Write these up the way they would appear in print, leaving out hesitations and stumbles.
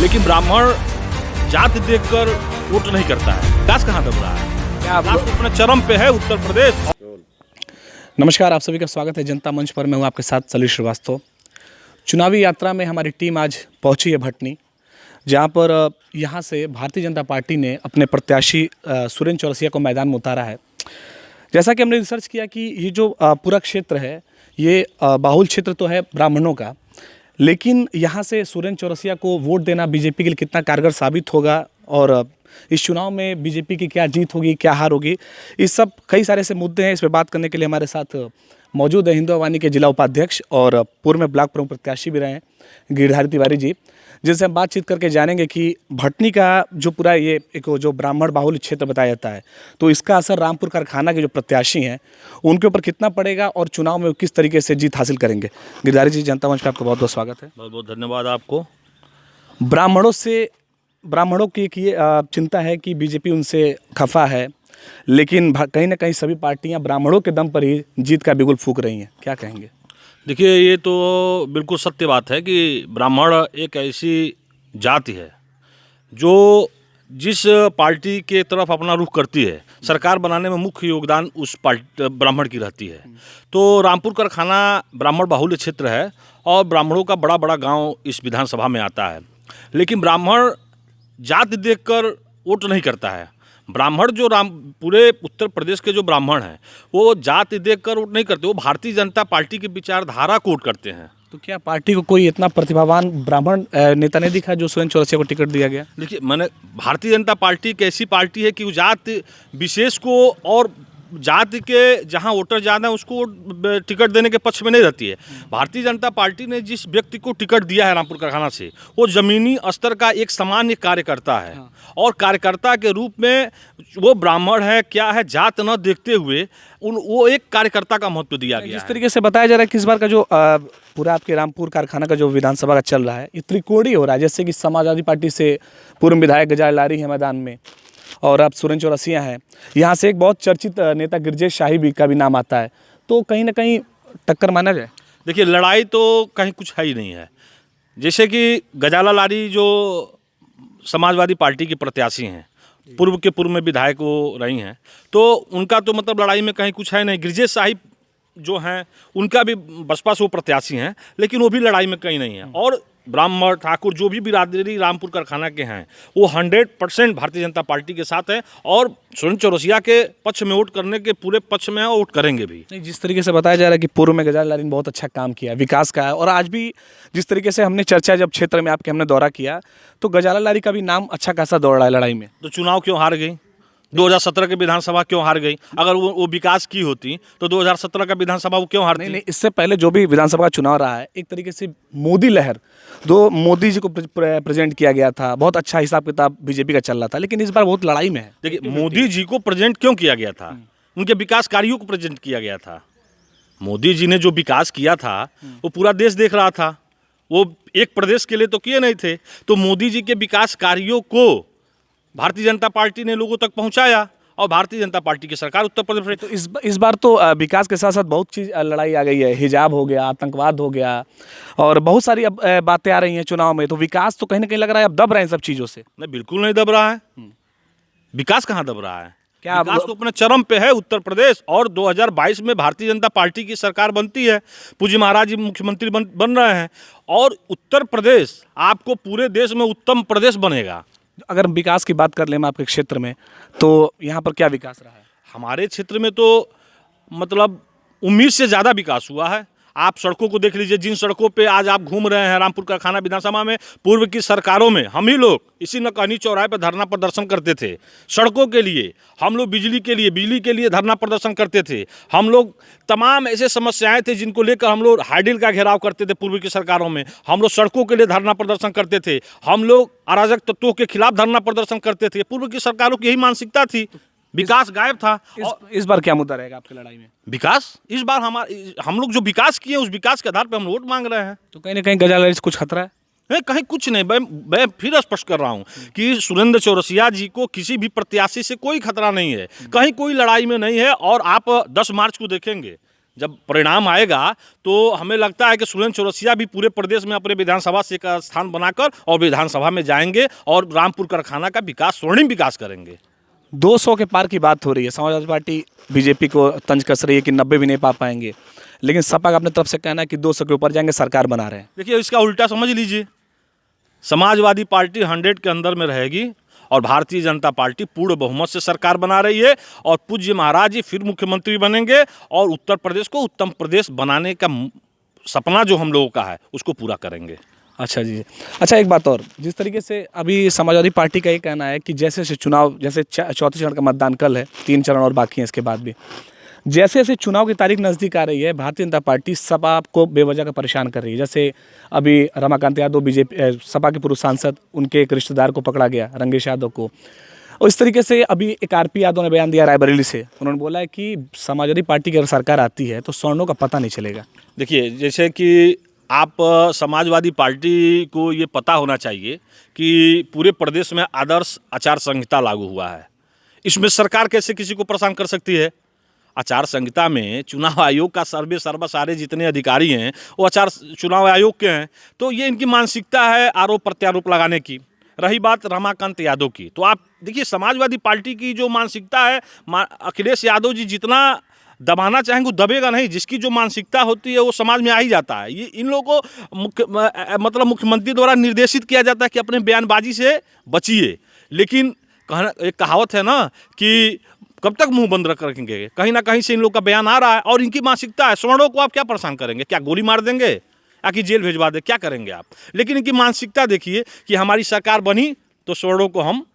लेकिन ब्राह्मण जाति देखकर वोट नहीं करता है। विकास कहाँ दब रहा है? क्या आप अपने चरम पे है उत्तर प्रदेश। नमस्कार, आप सभी का स्वागत है जनता मंच पर। मैं हूं आपके साथ सलील श्रीवास्तव। चुनावी यात्रा में हमारी टीम आज पहुंची है भटनी, जहां पर यहां से भारतीय जनता पार्टी ने अपने प्रत्याशी सुरेंद्र चौरसिया को मैदान में उतारा है। जैसा कि हमने रिसर्च किया कि ये जो पूरा क्षेत्र है, ये बाहुल क्षेत्र तो है ब्राह्मणों का, लेकिन यहाँ से सुरेंद्र चौरसिया को वोट देना बीजेपी के लिए कितना कारगर साबित होगा और इस चुनाव में बीजेपी की क्या जीत होगी, क्या हार होगी, इस सब कई सारे ऐसे मुद्दे हैं। इस पर बात करने के लिए हमारे साथ मौजूद है हिंदू आवानी के जिला उपाध्यक्ष और पूर्व में ब्लॉक प्रमुख प्रत्याशी भी रहे हैं गिरधारी तिवारी जी, जिनसे हम बातचीत करके जानेंगे कि भटनी का जो पूरा ये एक जो ब्राह्मण बाहुल क्षेत्र बताया जाता है, तो इसका असर रामपुर कारखाना के जो प्रत्याशी हैं उनके ऊपर कितना पड़ेगा और चुनाव में किस तरीके से जीत हासिल करेंगे। गिरधारी जी, जनता मंच पर आपका बहुत बहुत स्वागत है। बहुत बहुत धन्यवाद आपको। ब्राह्मणों की एक ये चिंता है कि बीजेपी उनसे खफा है, लेकिन कहीं ना कहीं सभी पार्टियां ब्राह्मणों के दम पर ही जीत का बिगुल फूंक रही हैं। क्या कहेंगे? देखिए, ये तो बिल्कुल सत्य बात है कि ब्राह्मण एक ऐसी जाति है जो जिस पार्टी के तरफ अपना रुख करती है, सरकार बनाने में मुख्य योगदान उस पार्टी ब्राह्मण की रहती है। तो रामपुर कारखाना ब्राह्मण बाहुल्य क्षेत्र है और ब्राह्मणों का बड़ा बड़ा गांव इस विधानसभा में आता है, लेकिन ब्राह्मण जाति देखकर वोट नहीं करता है। ब्राह्मण जो पूरे उत्तर प्रदेश के जो ब्राह्मण हैं वो जाति देखकर वोट नहीं करते, वो भारतीय जनता पार्टी की विचारधारा को वोट करते हैं। तो क्या पार्टी को कोई इतना प्रतिभावान ब्राह्मण नेता नहीं दिखा जो सुरेंद्र चौरसिया को टिकट दिया गया? देखिए, मैंने भारतीय जनता पार्टी एक ऐसी पार्टी है कि वो जाति विशेष को और जाति के जहां वोटर ज़्यादा है उसको टिकट देने के पक्ष में नहीं रहती है। भारतीय जनता पार्टी ने जिस व्यक्ति को टिकट दिया है रामपुर कारखाना से, वो ज़मीनी स्तर का एक सामान्य कार्यकर्ता है। और कार्यकर्ता के रूप में वो ब्राह्मण है क्या है जात न देखते हुए वो एक कार्यकर्ता का महत्व दिया गया है। जिस तरीके से बताया जा रहा है कि इस बार का जो पूरा आपके रामपुर कारखाना का जो विधानसभा का चल रहा है, ये त्रिकोणीय हो रहा है। जैसे कि समाजवादी पार्टी से पूर्व विधायक गजाल लारी है मैदान में, और अब सुरेंद्र चौरसिया हैं। यहाँ से एक बहुत चर्चित नेता गिरजेश शाही भी का भी नाम आता है, तो कहीं ना कहीं टक्कर माना जाए। देखिए, लड़ाई तो कहीं कुछ है ही नहीं है। जैसे कि गजाला लारी जो समाजवादी पार्टी की प्रत्याशी हैं, पूर्व में विधायक वो रही हैं, तो उनका तो मतलब लड़ाई में कहीं कुछ है नहीं। गिरजेश शाही जो हैं उनका भी बसपा से वो प्रत्याशी हैं, लेकिन वो भी लड़ाई में कहीं नहीं है। और ब्राह्मण ठाकुर जो भी बिरादरी रामपुर कारखाना के हैं वो 100% भारतीय जनता पार्टी के साथ है और सुरेंद्र चौरसिया के पक्ष में वोट करने के पूरे पक्ष में वोट करेंगे भी। नहीं, जिस तरीके से बताया जा रहा है कि पूर्व में गजाल लारी ने बहुत अच्छा काम किया, विकास का है, और आज भी जिस तरीके से हमने चर्चा जब क्षेत्र में आपके हमने दौरा किया तो गजाला लारी का भी नाम अच्छा खासा दौड़ रहा है लड़ाई में। तो चुनाव क्यों हार गई? 2017 के विधानसभा क्यों हार गई? अगर वो विकास की होती तो 2017 का विधानसभा वो क्यों हारती? नहीं, इससे पहले जो भी विधानसभा का चुनाव रहा है, एक तरीके से मोदी लहर जो मोदी जी को प्रेजेंट किया गया था, बहुत अच्छा हिसाब किताब बीजेपी का चल रहा था, लेकिन इस बार बहुत लड़ाई में है। देखिए, मोदी जी को प्रेजेंट क्यों किया गया था? उनके विकास कार्यों को प्रेजेंट किया गया था। मोदी जी ने जो विकास किया था वो पूरा देश देख रहा था, वो एक प्रदेश के लिए तो किए नहीं थे। तो मोदी जी के विकास कार्यों को भारतीय जनता पार्टी ने लोगों तक पहुंचाया और भारतीय जनता पार्टी की सरकार उत्तर प्रदेश में। तो इस बार तो विकास के साथ साथ बहुत चीज़ लड़ाई आ गई है। हिजाब हो गया, आतंकवाद हो गया, और बहुत सारी अब बातें आ रही हैं चुनाव में। तो विकास तो कहीं ना कहीं लग रहा है अब दब रहे हैं सब चीज़ों से। नहीं, बिल्कुल नहीं दब रहा है। विकास कहाँ दब रहा है? क्या विकास तो अपने चरम पे है उत्तर प्रदेश। और 2022 में भारतीय जनता पार्टी की सरकार बनती है, पूज्य महाराज जी मुख्यमंत्री बन रहे हैं, और उत्तर प्रदेश आपको पूरे देश में उत्तम प्रदेश बनेगा। अगर विकास की बात कर लें आपके क्षेत्र में, तो यहाँ पर क्या विकास रहा है? हमारे क्षेत्र में तो मतलब उम्मीद से ज़्यादा विकास हुआ है। आप सड़कों को देख लीजिए, जिन सड़कों पे आज आप घूम रहे हैं रामपुर कारखाना विधानसभा में, पूर्व की सरकारों में हम ही लोग इसी नकहनी चौराहे पर धरना प्रदर्शन करते थे सड़कों के लिए। हम लोग बिजली के लिए धरना प्रदर्शन करते थे। हम लोग तमाम ऐसे समस्याएं थे जिनको लेकर हम लोग हाइडिल का घेराव करते थे। पूर्व की सरकारों में हम लोग सड़कों के लिए धरना प्रदर्शन करते थे। हम लोग अराजक तत्वों के खिलाफ धरना प्रदर्शन करते थे। पूर्व की सरकारों की यही मानसिकता थी। विकास गायब था। इस बार क्या मुद्दा रहेगा आपकी लड़ाई में? विकास इस बार हम लोग जो विकास किए उस विकास के आधार पर हम वोट मांग रहे हैं। तो कहीं ना कहीं गजाला लारी से कुछ खतरा है? नहीं, कहीं कुछ नहीं। मैं फिर स्पष्ट कर रहा हूँ कि सुरेंद्र चौरसिया जी को किसी भी प्रत्याशी से कोई खतरा नहीं है, कहीं कोई लड़ाई में नहीं है। और आप 10 मार्च को देखेंगे जब परिणाम आएगा तो हमें लगता है कि सुरेंद्र चौरसिया भी पूरे प्रदेश में अपने विधानसभा से एक स्थान बनाकर और विधानसभा में जाएंगे और रामपुर कारखाना का विकास, स्वर्णिम विकास करेंगे। 200 के पार की बात हो रही है, समाजवादी पार्टी बीजेपी को तंज कस रही है कि 90 भी नहीं पा पाएंगे, लेकिन सपा का अपने तरफ से कहना है कि 200 के ऊपर जाएंगे, सरकार बना रहे हैं। देखिए, इसका उल्टा समझ लीजिए, समाजवादी पार्टी 100 के अंदर में रहेगी और भारतीय जनता पार्टी पूर्ण बहुमत से सरकार बना रही है और पूज्य महाराज जी फिर मुख्यमंत्री बनेंगे और उत्तर प्रदेश को उत्तम प्रदेश बनाने का सपना जो हम लोगों का है उसको पूरा करेंगे। अच्छा जी। अच्छा, एक बात और, जिस तरीके से अभी समाजवादी पार्टी का ये कहना है कि जैसे जैसे चुनाव, जैसे चौथे चरण का मतदान कल है, 3 चरण और बाकी हैं इसके बाद भी, जैसे जैसे चुनाव की तारीख नज़दीक आ रही है, भारतीय जनता पार्टी सपा को बेवजह का परेशान कर रही है। जैसे अभी रमाकांत यादव बीजेपी सपा के पूर्व सांसद, उनके एक रिश्तेदार को पकड़ा गया, रंगेश यादव को। और इस तरीके से अभी एक आरपी यादव ने बयान दिया रायबरेली से, उन्होंने बोला है कि समाजवादी पार्टी की अगर सरकार आती है तो स्वर्णों का पता नहीं चलेगा। देखिए, जैसे कि आप समाजवादी पार्टी को ये पता होना चाहिए कि पूरे प्रदेश में आदर्श आचार संहिता लागू हुआ है। इसमें सरकार कैसे किसी को परेशान कर सकती है? आचार संहिता में चुनाव आयोग का सर्वे सर्वा सारे जितने अधिकारी हैं वो चुनाव आयोग के हैं। तो ये इनकी मानसिकता है आरोप प्रत्यारोप लगाने की। रही बात रमाकांत यादव की, तो आप देखिए समाजवादी पार्टी की जो मानसिकता है, अखिलेश यादव जी जितना दबाना चाहेंगे वो दबेगा नहीं। जिसकी जो मानसिकता होती है वो समाज में आ ही जाता है। ये इन लोगों को मुख्यमंत्री द्वारा निर्देशित किया जाता है कि अपने बयानबाजी से बचिए, लेकिन एक कहावत है ना कि कब तक मुंह बंद रखेंगे। कहीं ना कहीं से इन लोग का बयान आ रहा है और इनकी मानसिकता है स्वर्णों को आप क्या परेशान करेंगे, क्या गोली मार देंगे या कि जेल भेजवा दे, क्या करेंगे आप? लेकिन इनकी मानसिकता देखिए कि हमारी सरकार बनी तो स्वर्णों को हम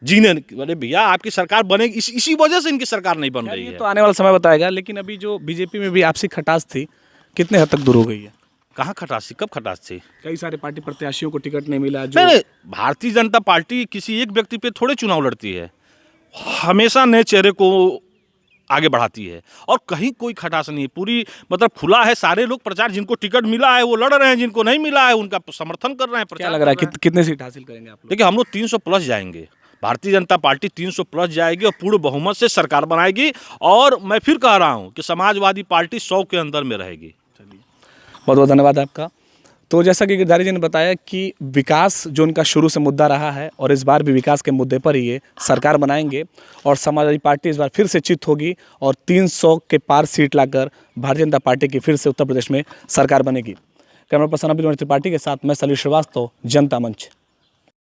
जीने। अरे भैया, आपकी सरकार बनेगी, इसी वजह से इनकी सरकार नहीं बन रही है। तो आने वाला समय बताएगा। लेकिन अभी जो बीजेपी में भी आपसी खटास थी, कितने हद तक दूर हो गई है? कहाँ खटास थी? कब खटास थी? कई सारे पार्टी प्रत्याशियों को टिकट नहीं मिला। जो नहीं, भारतीय जनता पार्टी किसी एक व्यक्ति पे थोड़े चुनाव लड़ती है, हमेशा नए चेहरे को आगे बढ़ाती है और कहीं कोई खटास नहीं। पूरी खुला है, सारे लोग प्रचार, जिनको टिकट मिला है वो लड़ रहे हैं, जिनको नहीं मिला है उनका समर्थन कर रहे हैं। क्या लग रहा है कितने सीट हासिल करेंगे आप लोग? देखिए, हम लोग 300 प्लस जाएंगे। भारतीय जनता पार्टी 300 प्लस जाएगी और पूर्ण बहुमत से सरकार बनाएगी। और मैं फिर कह रहा हूँ कि समाजवादी पार्टी 100 के अंदर में रहेगी। बहुत बहुत धन्यवाद आपका। तो जैसा कि गिरधारी जी ने बताया कि विकास जो उनका शुरू से मुद्दा रहा है और इस बार भी विकास के मुद्दे पर ही ये सरकार बनाएंगे और समाजवादी पार्टी इस बार फिर से चित होगी और 300 के पार सीट लाकर भारतीय जनता पार्टी की फिर से उत्तर प्रदेश में सरकार बनेगी। कैमरा पर्सन अभिनव त्रिपाठी के साथ मैं सलील श्रीवास्तव, जनता मंच।